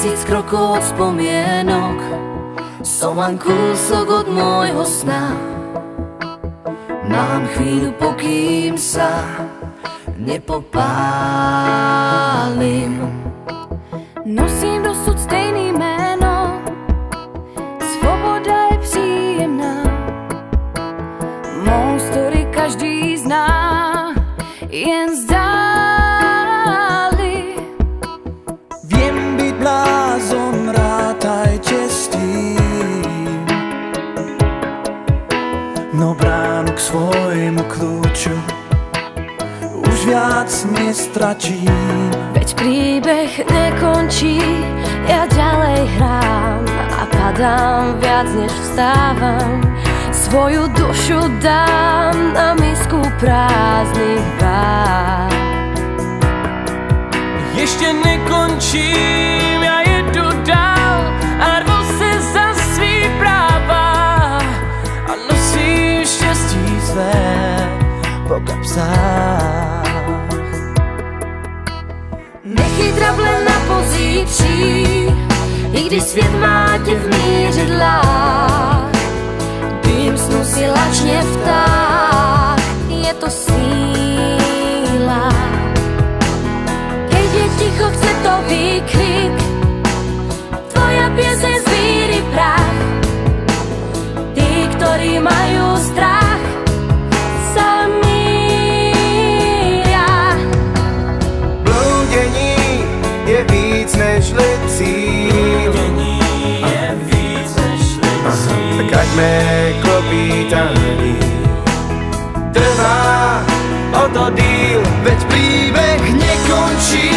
1000 krokov od spomienok, som len kúsok od môjho sna. Mám chvíľu, pokým sa nepopálim. Nosím dosud stejný jméno, svoboda je příjemná. Mou story každý zná, jen zdáli. Viem byť blázon, rátajte s tým, no bránu k svojmu kľúču už viac nestračím. Veď príbeh nekončí, ja ďalej hrám a padám viac než vstávam. Svoju dušu dám na misku prázdnych vár. Ešte nekončím, ja jedu dál a rvu se za svý práva a nosím šťastí své po kapsách. Nechytrable na pozítří, i když svět má tě v mířidlách. Dým snu si lačně vták, je to síla. Keď je ticho, chce to výkrik, tvoja pieseň z víry prach. Tí, ktorí majú strach, sa míria. Blúdení je víc než lidsí. Tak aďme klopítaní. Trvá o to díl, veď príbeh nekončí.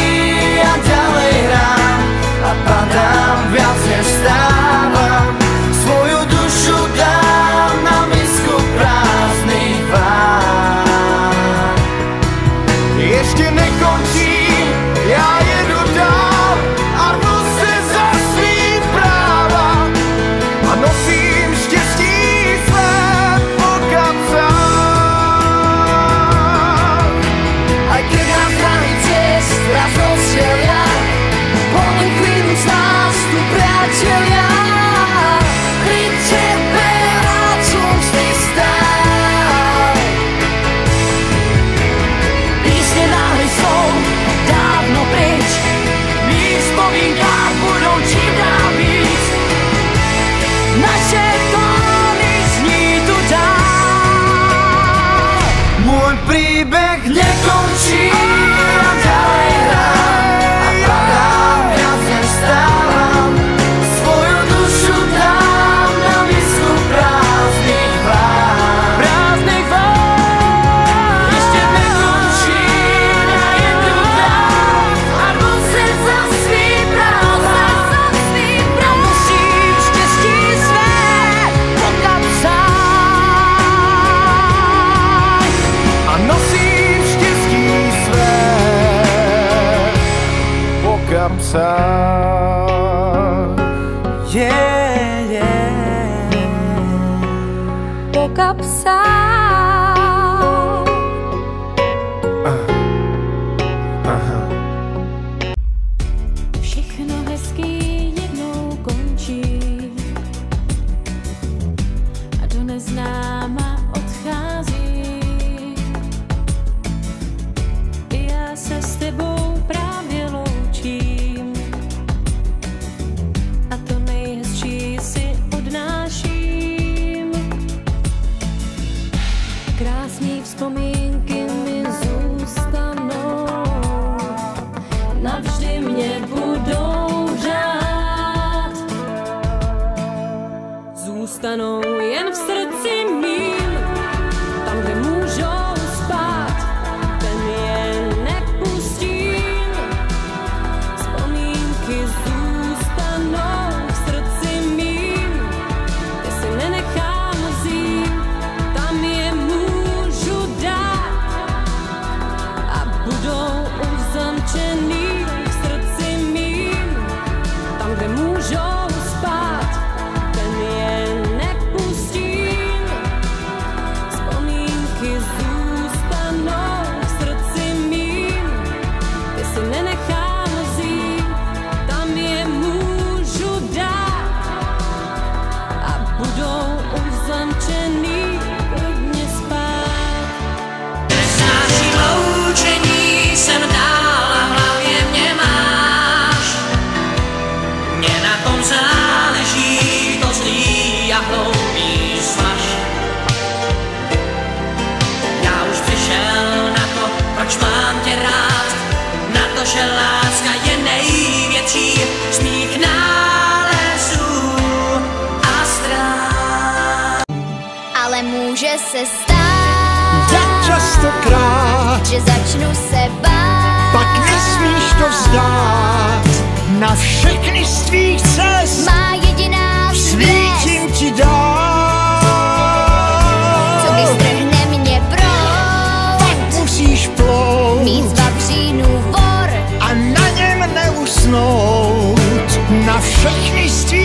Ja ďalej hrám a padám viac než stávam. Svoju dušu dám na misku prázdnych vár. Ešte nekončím, ja jedu dál a rvu se za svý práva a nosím štěstí své po kapsách. Aj keď nám zraní ciest raz rozdelia, po len chvíľu z nás tu priatelia. Pri tebe rád som vždy stál. Písne náhly som dávno preč, v mých vzpomínkách budou čím dál víc. Naše tóny zní tu dál. Môj príbeh nekončí, ja ďalej hrám a padám viac než stávam. Svoju dušu dám na misku prázdnych vár. Prázdnych vár. Ešte nekončím, ja jedu dál a rvu se za svý práva. A nosím štěstí své po kapsách. A nosím štěstí své po kapsách. Yeah, yeah. Po kapsách. Všechno hezký jednou končí a do neznáma odchází. Já se s tebou právě loučím a to nejhezčí si odnáším. může se stát, jak častokrát, že začnu se bát, pak nesmíš to vzdát. Na všechny z tvých cest má jediná svítím zvěst, ti dát. co když strhne mě proud, Pak musíš plout mít z vavřínů vor a na něm neusnout. Na všechny z tvých